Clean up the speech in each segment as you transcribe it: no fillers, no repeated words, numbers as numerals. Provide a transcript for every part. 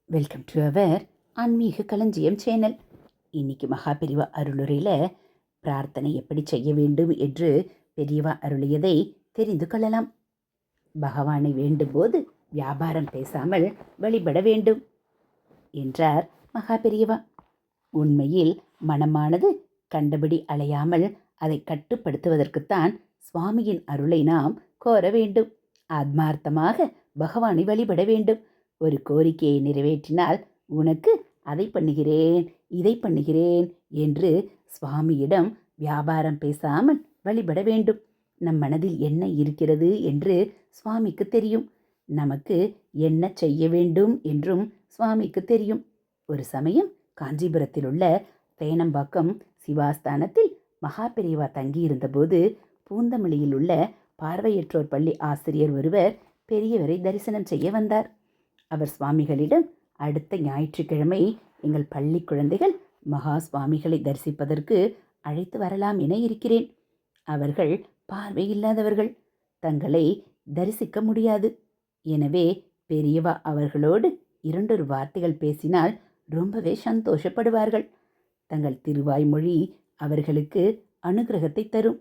Welcome to our ஆன்மீக களஞ்சியம் channel. இன்னைக்கு மகா பெரியவா அருளுரையில் பிரார்த்தனை எப்படி செய்ய வேண்டும் என்று பெரியவா அருளியதை தெரிந்து கொள்ளலாம். பகவானை வேண்டும்போது வியாபாரம் பேசாமல் வழிபட வேண்டும் என்றார் மகா பெரியவா. உண்மையில் மனமானது கண்டபடி அலையாமல் அதை கட்டுப்படுத்துவதற்குத்தான் சுவாமியின் அருளை நாம் கோர வேண்டும். ஆத்மார்த்தமாக பகவானை வழிபட வேண்டும். ஒரு கோரிக்கையை நிறைவேற்றினால் உனக்கு அதை பண்ணுகிறேன், இதை பண்ணுகிறேன் என்று சுவாமியிடம் வியாபாரம் பேசாமல் வழிபட வேண்டும். நம் மனதில் என்ன இருக்கிறது என்று சுவாமிக்கு தெரியும். நமக்கு என்ன செய்ய வேண்டும் என்றும் சுவாமிக்கு தெரியும். ஒரு சமயம் காஞ்சிபுரத்தில் உள்ள தேனம்பாக்கம் சிவாஸ்தானத்தில் மகா பெரியவா தங்கியிருந்தபோது பூந்தமல்லியில் உள்ள பார்வையற்றோர் பள்ளி ஆசிரியர் ஒருவர் பெரியவரை தரிசனம் செய்ய வந்தார். அவர் சுவாமிகளிடம், அடுத்த ஞாயிற்றுக்கிழமை எங்கள் பள்ளி குழந்தைகள் மகா சுவாமிகளை தரிசிப்பதற்கு அழைத்து வரலாம் என இருக்கிறேன். அவர்கள் பார்வை இல்லாதவர்கள், தங்களை தரிசிக்க முடியாது. எனவே பெரியவா அவர்களோடு 2 வார்த்தைகள் பேசினால் ரொம்பவே சந்தோஷப்படுவார்கள். தங்கள் திருவாய்மொழி அவர்களுக்கு அனுகிரகத்தை தரும்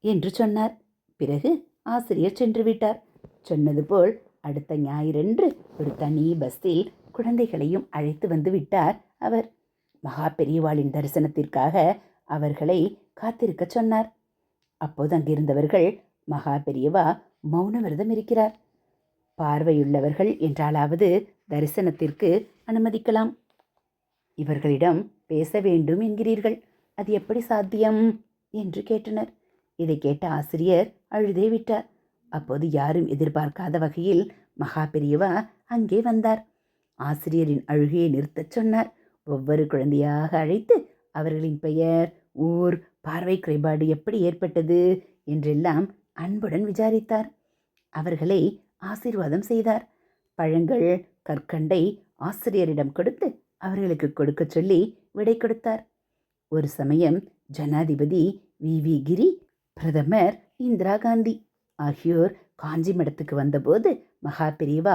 என்று சொன்னார். பிறகு ஆசிரியர் சென்று விட்டார். சொன்னது போல் அடுத்த ஞாயிறன்று ஒரு தனி பஸ்ஸில் குழந்தைகளையும் அழைத்து வந்து விட்டார் அவர். மகா பெரியவாளின் தரிசனத்திற்காக அவர்களை காத்திருக்க சொன்னார். அப்போது அங்கிருந்தவர்கள், மகா பெரியவா மௌன விரதம் இருக்கிறார், பார்வையுள்ளவர்கள் என்றாலாவது தரிசனத்திற்கு அனுமதிக்கலாம், இவர்களிடம் பேச வேண்டும் என்கிறீர்கள், அது எப்படி சாத்தியம் என்று கேட்டனர். இதை கேட்ட ஆசிரியர் அழுதே விட்டார். அப்போது யாரும் எதிர்பார்க்காத வகையில் மகா பெரியவா அங்கே வந்தார். ஆசிரியரின் அழுகையை நிறுத்தச் சொன்னார். ஒவ்வொரு குழந்தையாக அழைத்து அவர்களின் பெயர், ஊர், பார்வை குறைபாடு எப்படி ஏற்பட்டது என்றெல்லாம் அன்புடன் விசாரித்தார். அவர்களை ஆசீர்வாதம் செய்தார். பழங்கள், கற்கண்டை ஆசிரியரிடம் கொடுத்து அவர்களுக்கு கொடுக்க சொல்லி விடை கொடுத்தார். ஒரு சமயம் ஜனாதிபதி வி கிரி, பிரதமர் இந்திரா காந்தி ஆகியோர் காஞ்சி மடத்துக்கு வந்தபோது மகா பெரியவா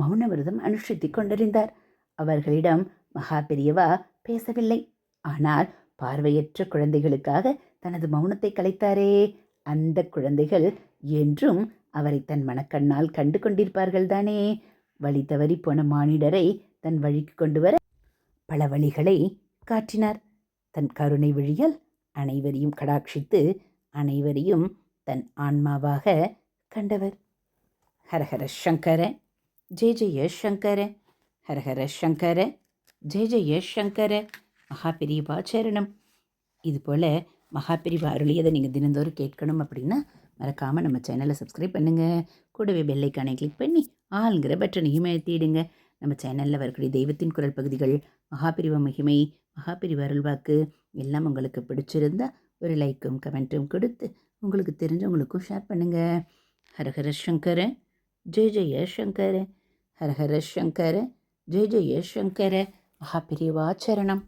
மௌன விரதம் அனுஷ்டித்து கொண்டிருந்தார். அவர்களிடம் மகா பெரியவா பேசவில்லை. ஆனால் பார்வையற்ற குழந்தைகளுக்காக தனது மௌனத்தை கலைத்தாரே, அந்த குழந்தைகள் என்றும் அவரை தன் மனக்கண்ணால் கண்டு கொண்டிருப்பார்கள் தானே. வழி தவறி போன மானிடரை தன் வழிக்கு கொண்டு வர பல வழிகளை காட்டினார். தன் கருணை வழியால் அனைவரையும் கடாட்சித்து அனைவரையும் தன் ஆன்மாவாக கண்டவர். ஹரஹர சங்கர, ஜெய ஜெய சங்கர, ஹரஹர சங்கர, ஜெய ஜெய சங்கர. மகா பெரியவா சரணம். இதுபோல் மகா பெரியவா அருளியதை நீங்கள் தினந்தோறும் கேட்கணும் அப்படின்னா மறக்காமல் நம்ம சேனலை சப்ஸ்கிரைப் பண்ணுங்கள். கூடவே பெல்லைக்கானை கிளிக் பண்ணி ஆளுங்கிற பட்டனையும் அழுத்திடுங்க. நம்ம சேனலில் வரக்கூடிய தெய்வத்தின் குரல் பகுதிகள், மகா பெரியவா மகிமை, மகா பெரியவா அருள்வாக்கு எல்லாம் உங்களுக்கு பிடிச்சிருந்தா ஒரு லைக்கும் கமெண்ட்டும் கொடுத்து உங்களுக்கு தெரிஞ்சவங்களுக்கும் ஷேர் பண்ணுங்கள். ஹரஹர சங்கர, ஜெய ஜெய சங்கர, ஹரஹர சங்கர, ஜெய ஜெய சங்கர. மகா பெரியவா சரணம்.